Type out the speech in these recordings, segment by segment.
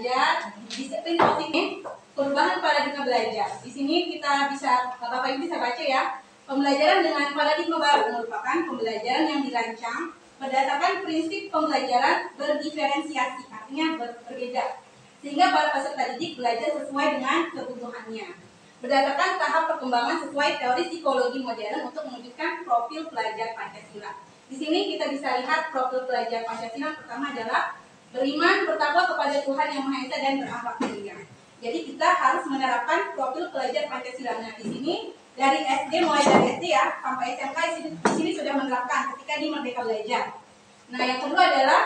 belajar, disiplin positif, perubahan paradigma belajar. Di sini kita bisa, Bapak Ibu bisa baca ya, pembelajaran dengan paradigma baru merupakan pembelajaran yang dirancang berdasarkan prinsip pembelajaran berdiferensiasi, artinya berbeda, sehingga para peserta didik belajar sesuai dengan kebutuhannya. Berdasarkan tahap perkembangan sesuai teori psikologi modern untuk mewujudkan profil pelajar Pancasila. Di sini kita bisa lihat profil pelajar Pancasila pertama adalah beriman, bertakwa kepada Tuhan Yang Maha Esa dan berakhlak mulia. Jadi kita harus menerapkan profil pelajar Pancasila. Nah, di sini dari SD, mulai dari SD ya sampai SMK di sini sudah menerapkan ketika di Merdeka Belajar. Nah, yang kedua adalah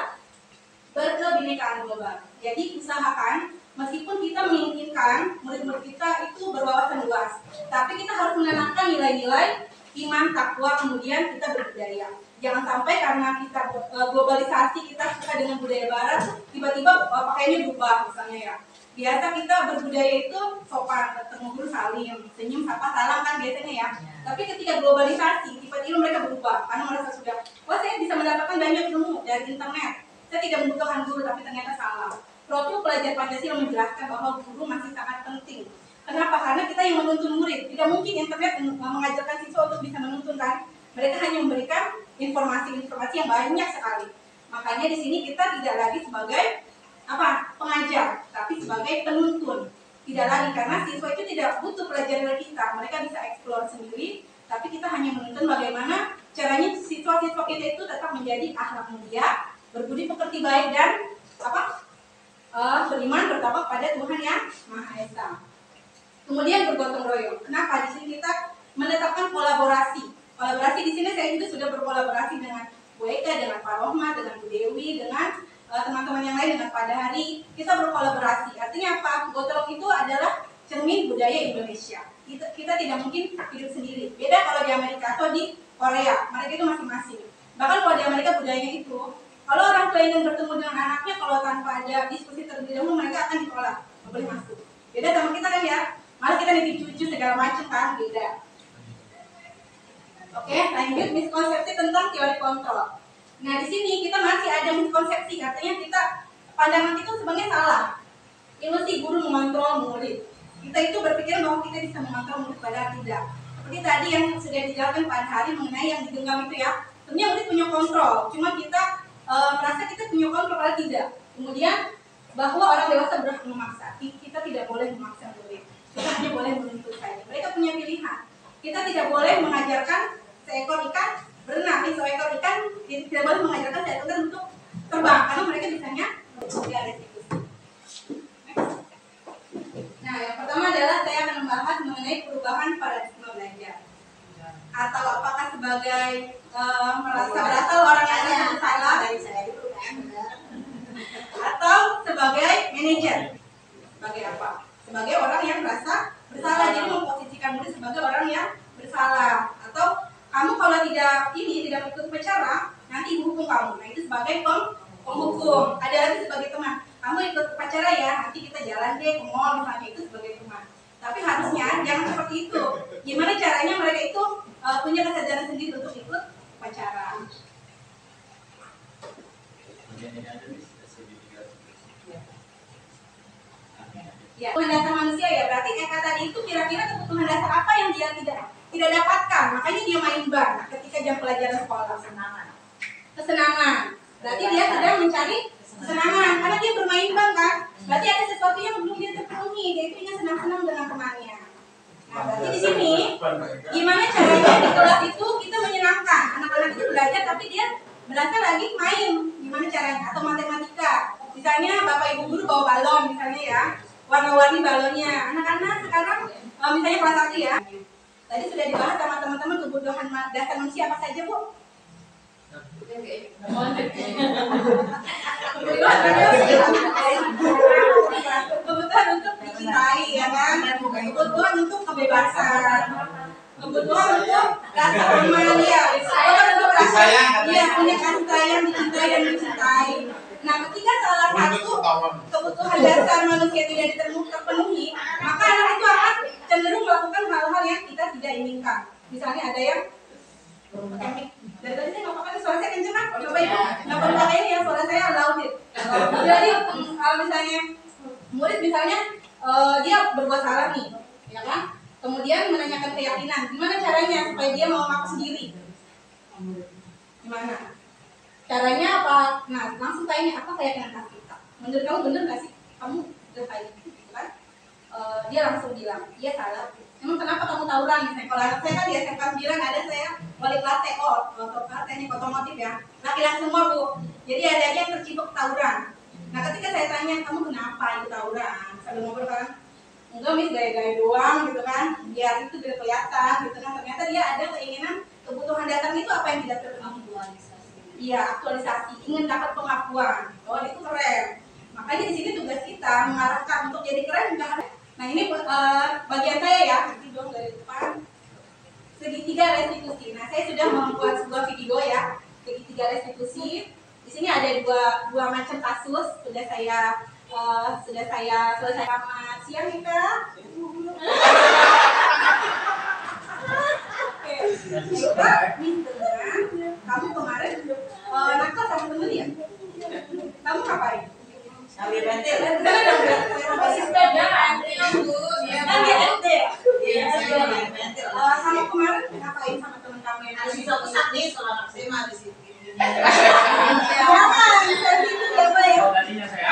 berkebinekaan global. Jadi usahakan meskipun kita menginginkan murid-murid kita itu berwawasan luas, tapi kita harus menanamkan nilai-nilai iman, takwa, kemudian kita berbudaya. Jangan sampai karena kita globalisasi, kita suka dengan budaya barat, tiba-tiba pakaiannya berubah misalnya ya. Biasa kita berbudaya itu sopan, ketemu guru salim, senyum, sapa, salam kan biasanya ya. Tapi ketika globalisasi, tiba-tiba mereka berubah karena mereka sudah, wah saya bisa mendapatkan banyak ilmu dari internet. Saya tidak membutuhkan guru, tapi ternyata salah. Profil pelajar Pancasila menjelaskan bahwa guru masih sangat penting. Kenapa? Karena kita yang menuntun murid. Tidak mungkin internet mengajarkan siswa untuk bisa menuntun kan. Mereka hanya memberikan informasi-informasi yang banyak sekali. Makanya di sini kita tidak lagi sebagai pengajar, tapi sebagai penuntun. Tidak lagi karena siswa itu tidak butuh pelajaran dari kita. Mereka bisa eksplor sendiri, tapi kita hanya menuntun bagaimana caranya siswa-siswa kita itu tetap menjadi akhlak mulia, berbudi pekerti baik dan beriman, bertakwa pada Tuhan Yang Maha Esa. Kemudian bergotong royong. Kenapa? Di sini kita menetapkan kolaborasi. Kolaborasi di sini saya juga sudah berkolaborasi dengan Bu Eka, dengan Pak Rohmat, dengan Bu Dewi, dengan teman-teman yang lain, dengan Pak Dahari. Kita berkolaborasi. Artinya apa? Gotong itu adalah cermin budaya Indonesia. Kita tidak mungkin hidup sendiri. Beda kalau di Amerika atau di Korea. Mereka itu masing-masing. Bahkan kalau di Amerika budayanya itu, kalau orang tua ingin bertemu dengan anaknya, kalau tanpa ada diskusi terlebih dahulu, mereka akan ditolak. Nggak boleh masuk. Beda sama kita kan ya. Malah kita nitip cucu segala macam kan, beda. Oke, lanjut miskonsepsi tentang teori kontrol. Nah, di sini kita masih ada miskonsepsi, katanya kita pandangan itu sebenarnya salah. Ilusi guru mengontrol murid. Kita itu berpikir bahwa kita bisa mengontrol murid, padahal tidak. Seperti tadi yang sudah dijelaskan Pak Hari mengenai yang digenggam itu ya. Sebenarnya murid punya kontrol, cuma kita merasa kita punya kontrol, padahal tidak. Kemudian bahwa orang dewasa berhak memaksa. Kita tidak boleh memaksa murid. Kita hanya boleh menuntut saja. Mereka punya pilihan. Kita tidak boleh mengajarkan seekor ikan berenang, seekor ikan tidak boleh mengajarkan seekor ikan untuk terbang karena mereka bisanya tidak restitusi. Nah, yang pertama adalah saya akan membahas mengenai perubahan paradigma belajar. Atau apakah sebagai merasa orang yang salah dari saya dulu kan? Atau sebagai manajer? Sebagai apa? Sebagai orang yang merasa bersalah, jadi memposisikan murid sebagai orang yang bersalah. Atau kamu kalau tidak ikut upacara, nanti ibu hukum kamu. Nah, itu sebagai penghukum. Ada lagi sebagai teman. Kamu ikut upacara ya, nanti kita jalan deh ke mall misalnya, itu sebagai teman. Tapi harusnya jangan seperti itu. Gimana caranya mereka itu punya kesadaran sendiri untuk ikut upacara. Ya, kebutuhan dasar manusia ya, berarti Eka tadi itu kira-kira kebutuhan dasar apa yang dia tidak dapatkan, makanya dia main bar ketika jam pelajaran sekolah. Kesenangan. Berarti dia sedang mencari kesenangan karena dia bermain bar kan. Berarti ada sesuatu yang belum dia terpenuhi, dia itu ingin senang-senang dengan temannya. Nah, berarti di sini gimana caranya di kelas itu kita menyenangkan anak-anak itu belajar tapi dia berasa lagi main. Gimana caranya? Atau matematika. Misalnya Bapak Ibu guru bawa balon misalnya ya. Warna-warni balonnya. Anak-anak sekarang misalnya kelas 1 ya. Tadi sudah dibahas sama teman-teman kebutuhan dasar manusia apa saja, Bu? Kebutuhan untuk dicintai ya kan? Kebutuhan untuk kebebasan. Kebutuhan untuk rasa aman ya. Kebutuhan untuk rasa punya kasih sayang, dicintai dan mencintai. Nah, ketika salah satu kebutuhan dasar manusia tidak terpenuhi, maka anak itu akan cenderung melakukan hal-hal yang kita tidak inginkan. Misalnya ada yang dari tadi saya nggak pakai suara saya kenceng kan? Coba ibu nggak perlu pakai ini ya, suara saya loud. Jadi kalau misalnya Murid misalnya dia berbuat salah nih, ya kan? Kemudian menanyakan keyakinan, gimana caranya supaya dia mau ngaku sendiri? Gimana? Caranya apa? Nah, langsung tanya apa keyakinan kita. Menurut kamu benar nggak sih? Kamu udah kayak gitu kan? Dia langsung bilang, iya salah. Emang kenapa kamu tawuran? Misalnya kalau anak saya kan di SMK 9 ada saya wali kelas teknik otomotif ya. Laki-laki semua bu. Jadi ada aja yang tercibuk tawuran. Nah ketika saya tanya kamu kenapa itu tawuran? Sambil ngobrol kan? Enggak mis gaya-gaya doang gitu kan? Biar itu biar kelihatan gitu kan? Ternyata dia ada keinginan kebutuhan dasarnya itu apa yang tidak terpenuhi? Iya aktualisasi. Ingin dapat pengakuan. Oh itu keren. Makanya di sini tugas kita mengarahkan untuk jadi keren juga harus. Nah ini bagian saya ya, nanti dong dari depan. Segitiga restitusi. Nah saya sudah membuat sebuah video ya, segitiga restitusi. Di sini ada dua macam kasus. Sudah saya selesai. Selamat siang kita. Oke. Kamu kemarin nakal sama temen ya? Kamu ngapain? Kami pentil. Masih sepeda Bu. Kan dia SD ya? Iya, saya main pentil. Sama kemarin ngapain sama teman kamu yang Harus bisa pusat nih soal anak saya mah di situ. Jangan, gitu ya Pak ya. Tadinya saya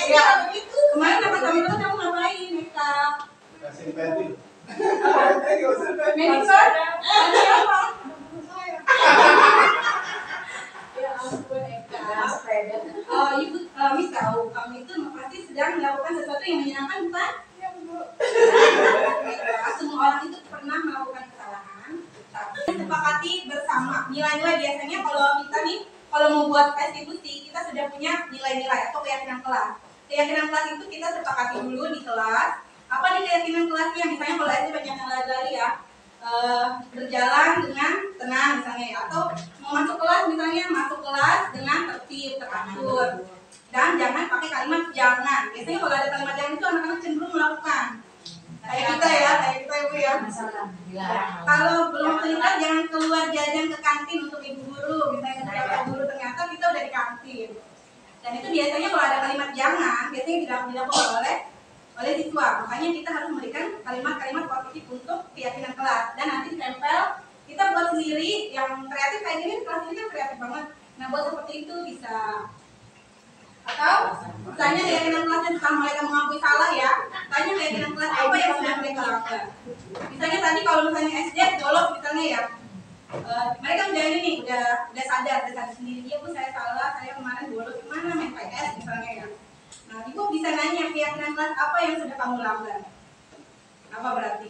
Ya, begitu. Kemarin sama teman-teman kamu ngapain, Eka? kasih pentil. Manicure? Tadi apa? Ya ampun Eka. Ibu, Miss tahu kamu itu pasti sedang melakukan sesuatu yang menyenangkan bukan? Semua orang itu pernah melakukan kesalahan, tapi sepakati bersama nilai-nilai. Biasanya kalau kita nih kalau mau buat restitusi kita sudah punya nilai-nilai atau keyakinan kelas. Keyakinan kelas itu kita sepakati dulu di kelas. Apa nih keyakinan kelasnya? Misalnya kalau SD banyak yang lari ya, berjalan dengan tenang misalnya ya. Atau mau masuk kelas misalnya masuk kelas dengan tertib, teratur. Dan jangan pakai kalimat jangan. Biasanya kalau ada kalimat jangan itu anak-anak cenderung melakukan. Kayak kita ya Ibu ya. Kalau belum terlibat jangan keluar jajan ke kantin untuk ibu guru. Misalnya ketika guru ternyata kita udah di kantin. Dan itu biasanya kalau ada kalimat jangan, biasanya tidak dilakukan oleh siswa. Makanya kita harus memberikan kalimat-kalimat positif untuk keyakinan kelas. Dan nanti ditempel, kita buat sendiri yang kreatif kayak gini, kelas ini kan kreatif banget. Nah buat seperti itu bisa. Atau misalnya keyakinan kelasnya tentang mereka mengakui salah ya, tanya keyakinan kelas apa yang sudah mereka lakukan. Misalnya tadi kalau misalnya SD bolos misalnya ya, mereka udah ini nih, udah sadar sendiri. Iya Bu saya salah, saya kemarin bolos kemana main PS misalnya ya. Nah Ibu bisa nanya keyakinan kelas apa yang sudah kamu lakukan. Apa berarti?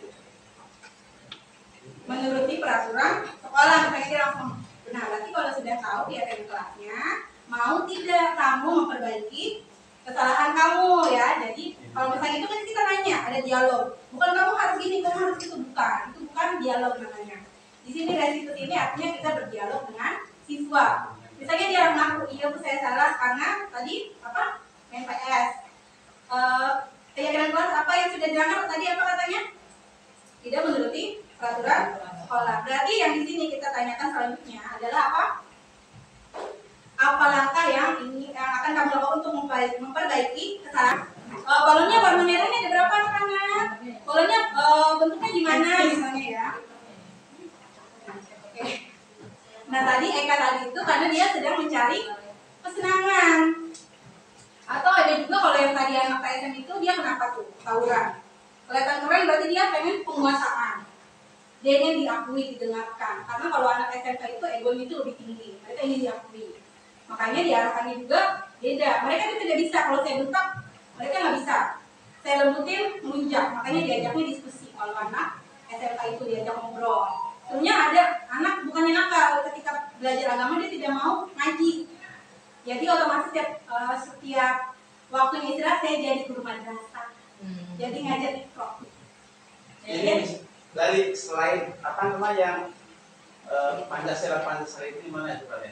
Menuruti peraturan sekolah misalnya dia langsung. Nah berarti kalau sudah tahu keyakinan kelasnya, mau tidak kamu memperbaiki kesalahan kamu ya. Jadi kalau misalnya itu kan kita nanya, ada dialog. Bukan kamu harus gini, kamu harus itu, bukan. Itu bukan dialog namanya. Di sini restitusi ini artinya kita berdialog dengan siswa. Misalnya dia mengaku, iya Bu saya salah karena tadi apa? Main PS. Keyakinan kelas apa yang sudah dilanggar tadi apa katanya? Tidak menuruti peraturan sekolah. Berarti yang di sini kita tanyakan selanjutnya adalah apa? Apa langkah yang akan kamu lakukan untuk memperbaiki kesalahan? Balonnya warna merah ini ada berapa anak-anak? Balonnya bentuknya gimana misalnya ya? Oke. Nah tadi Eka tadi itu karena dia sedang mencari kesenangan. Atau ada juga kalau yang tadi anak TSM itu dia kenapa tuh? Tawuran. Kelihatan keren berarti dia pengen penguasaan. Dia ingin diakui, didengarkan. Karena kalau anak SMK itu egonya itu lebih tinggi. Mereka ingin diakui. Makanya diarahkannya juga beda. Mereka itu tidak bisa. Kalau saya bentak, mereka nggak bisa. Saya lembutin, melunjak. Makanya diajaknya diskusi. Kalau anak SMK itu diajak ngobrol. Sebenarnya ada anak bukannya nakal. Ketika belajar agama dia tidak mau ngaji. Jadi otomatis setiap waktunya istirahat saya jadi guru madrasah. Jadi ngajar ikro. Ini dari selain apa nama yang Pancasila itu mana itu Pak ya?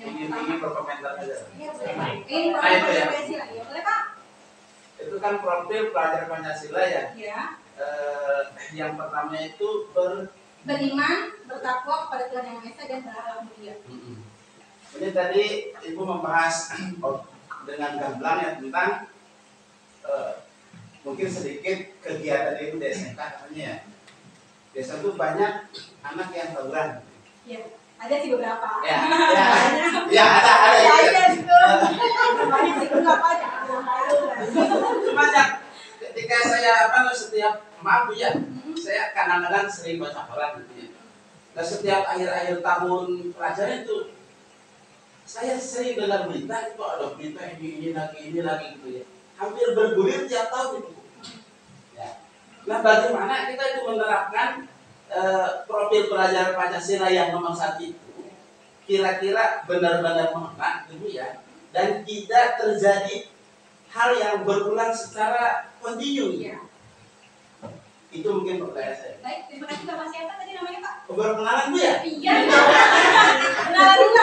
Ingin berkomentar aja. Ini Pancasila ya, boleh Pak? Itu kan profil pelajar Pancasila ya. Ya. Yang pertama itu Beriman, bertakwa kepada Tuhan Yang Maha Esa dan berakhlak mulia. Ini tadi Ibu membahas dengan gamblang ya tentang mungkin sedikit kegiatan itu di SMK namanya ya. Biasanya tuh banyak anak yang tawuran. Ya, ada sih beberapa. Ya, ya ada. Ya, ada gitu. Banyak sih beberapa aja. Banyak. Ketika saya setiap maaf Bu ya, saya kadang-kadang sering baca koran gitu ya. Dan setiap akhir-akhir tahun pelajaran itu saya sering dengar berita itu ada berita ini lagi gitu ya. Hampir bergulir tiap tahun itu. Ya. Nah, bagaimana kita itu menerapkan profil pelajaran Pancasila yang nomor 1 itu kira-kira benar-benar mengena gitu ya, dan tidak terjadi hal yang berulang secara kontinu. Iya. Itu mungkin pertanyaan saya. Baik, terima kasih Bapak. Siapa tadi namanya Pak? Berkenalan Bu ya? Iya. Kenalan dulu.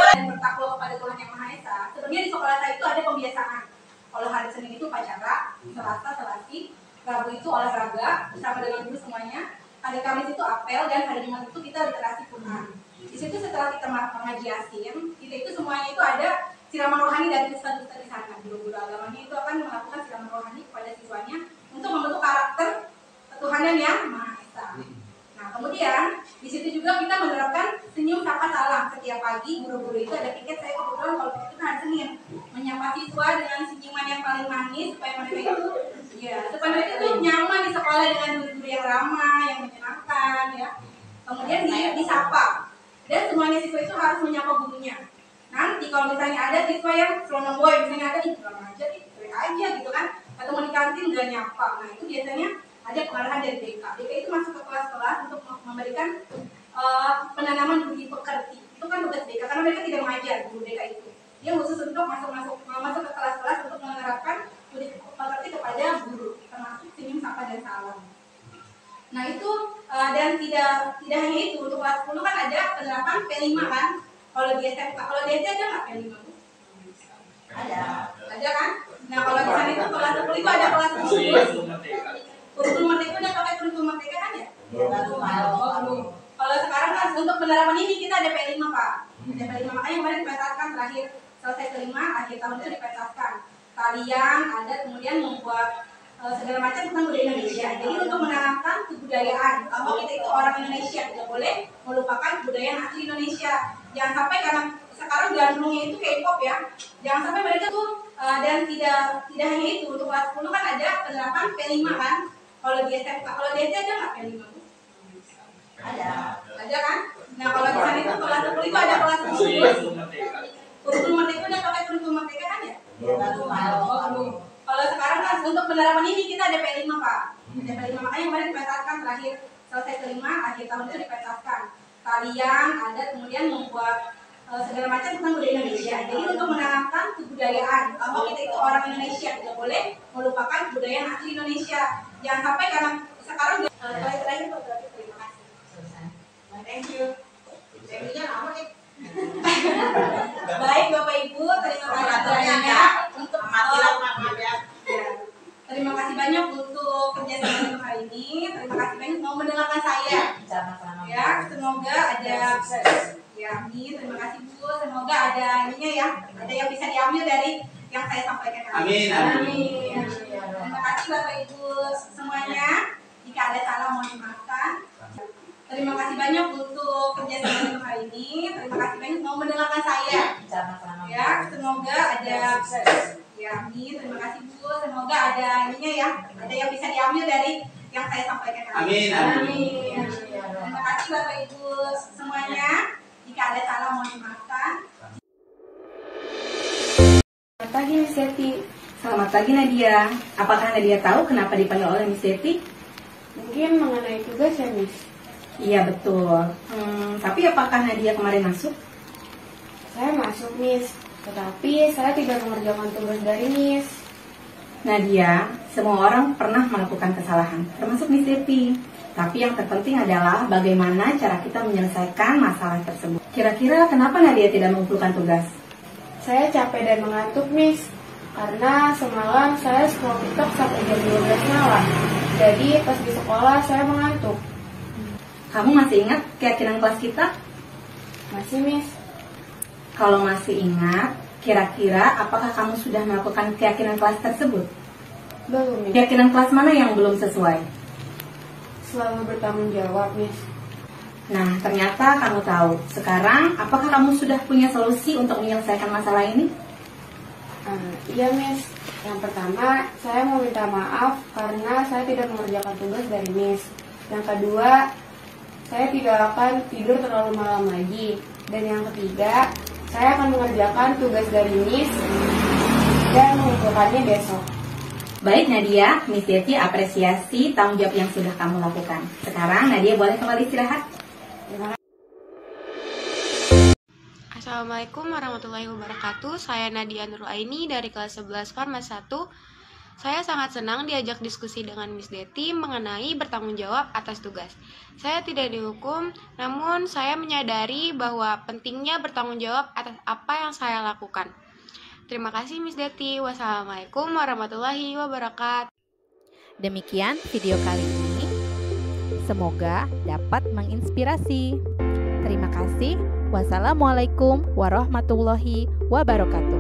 Dan bertakwa kepada Tuhan Yang Maha Esa. Sebenarnya di sekolah saya itu ada pembiasaan. Kalau hari Senin itu upacara, Selasa selasi, Rabu itu olahraga bersama dengan guru semuanya. Hari Kamis itu apel, dan hari Jumat itu kita literasi Quran. Di situ setelah kita mengaji Yasin, kita itu semuanya itu ada siraman rohani dari ustadz-ustadz di sana. Guru-guru agamanya itu akan melakukan siraman rohani kepada siswanya untuk membentuk karakter ketuhanan Yang Maha Esa. Nah, kemudian di situ juga kita menerapkan senyum sapa salam setiap pagi. Guru-guru itu ada piket, saya kebetulan kalau itu hari Senin menyapa siswa dengan senyuman yang paling manis supaya mereka itu nyaman di sekolah dengan guru-guru yang ramah, yang menyenangkan ya. Kemudian disapa, dan semuanya siswa itu harus menyapa gurunya. Nanti kalau misalnya ada siswa yang slow boy, misalnya ada kurang aja aja gitu kan, atau mau di kantin nggak nyapa, nah itu biasanya ada pengarahan dari BK. BK itu masuk ke kelas-kelas untuk memberikan penanaman budi pekerti. Itu kan tugas BK, karena mereka tidak mengajar guru BK itu. Dia khusus untuk masuk ke kelas-kelas untuk menerapkan budi pekerti kepada guru, termasuk senyum sapa dan salam. Nah itu dan tidak hanya itu, untuk kelas 10 kan ada penerapan P5 kan. Kalau di SMK, kalau di SD ada nggak P5? Ada kan? Nah kalau di sana itu kelas 10 itu ada kelas khusus. Kurikulum merdeka udah pakai kurikulum merdeka kan ya? Kalau sekarang kan untuk penerapan ini kita ada P5 Pak. Ada P5, makanya kemarin dipetaskan terakhir selesai kelima, akhir tahun itu dipetaskan. Kalian ada kemudian membuat segala macam tentang budaya Indonesia. Jadi untuk menanamkan kebudayaan, bahwa kita itu orang Indonesia, tidak boleh melupakan budaya asli Indonesia. Jangan sampai karena sekarang gandrungnya itu K-pop ya. Jangan sampai mereka tuh dan tidak hanya itu, untuk kelas 10 kan ada penerapan P5 kan. Kalau di SMK, kalau di SD ada nggak P5? Ada kan? Nah kalau di sana itu kelas 10 itu ada kelas khusus. Kurikulum merdeka udah pakai kurikulum merdeka kan ya? Kalau sekarang kan untuk penerapan ini kita ada P5 Pak. Ada P5, makanya kemarin dipetaskan terakhir selesai kelima, akhir tahun itu dipetaskan. Kalian ada kemudian membuat segala macam tentang budaya Indonesia. Jadi untuk menanamkan kebudayaan, bahwa kita itu orang Indonesia, tidak boleh melupakan budaya asli Indonesia. Jangan sampai karena sekarang terakhir berarti terima kasih. Thank you. Jadinya lama nih. Baik Bapak Ibu, terima kasih banyak untuk terima kasih banyak untuk kerjasama untuk hari ini. Terima kasih banyak mau mendengarkan saya. Ya, semoga ada ya, amin. Terima kasih Bu. Semoga ada ininya ya, ada yang bisa diambil dari yang saya sampaikan hari ini. Amin. Terima kasih Bapak Ibu semuanya. Jika ada salah mohon dimaafkan. Terima kasih banyak untuk kerjasama untuk hari ini. Terima kasih banyak mau mendengarkan saya. Ya, semoga ada ya, amin. Terima kasih Bu. Semoga ada ininya ya, ada yang bisa diambil dari yang saya sampaikan hari ini. Amin. Terima kasih Bapak Ibu semuanya. Jika ada salah mohon dimaafkan. Selamat pagi Miss Seti. Selamat pagi Nadia. Apakah Nadia tahu kenapa dipanggil oleh Miss Seti? Mungkin mengenai tugas ya Miss. Iya betul. Tapi apakah Nadia kemarin masuk? Saya masuk Miss, tetapi saya tidak mengerjakan tugas dari Miss. Nadia, semua orang pernah melakukan kesalahan, termasuk Miss Seti. Tapi yang terpenting adalah bagaimana cara kita menyelesaikan masalah tersebut. Kira-kira kenapa Nadia tidak mengumpulkan tugas? Saya capek dan mengantuk Miss, karena semalam saya scroll TikTok sampai jam 12 malam. Jadi pas di sekolah saya mengantuk. Kamu masih ingat keyakinan kelas kita? Masih Miss. Kalau masih ingat, Kira-kira apakah kamu sudah melakukan keyakinan kelas tersebut? Belum, Miss. Keyakinan kelas mana yang belum sesuai? Selalu bertanggung jawab, Miss. Nah, ternyata kamu tahu. Sekarang, apakah kamu sudah punya solusi untuk menyelesaikan masalah ini? Iya, Miss. Yang pertama, saya mau minta maaf karena saya tidak mengerjakan tugas dari Miss. Yang kedua, saya tidak akan tidur terlalu malam lagi. Dan yang ketiga, saya akan mengerjakan tugas dari Miss dan mengumpulkannya besok. Baik Nadia, Miss Deti apresiasi tanggung jawab yang sudah kamu lakukan. Sekarang Nadia boleh kembali istirahat. Terima kasih. Assalamualaikum warahmatullahi wabarakatuh. Saya Nadia Nuraini dari kelas 11 Farma 1. Saya sangat senang diajak diskusi dengan Miss Deti mengenai bertanggung jawab atas tugas. Saya tidak dihukum, namun saya menyadari bahwa pentingnya bertanggung jawab atas apa yang saya lakukan. Terima kasih Miss Deti. Wassalamualaikum warahmatullahi wabarakatuh. Demikian video kali ini. Semoga dapat menginspirasi. Terima kasih. Wassalamualaikum warahmatullahi wabarakatuh.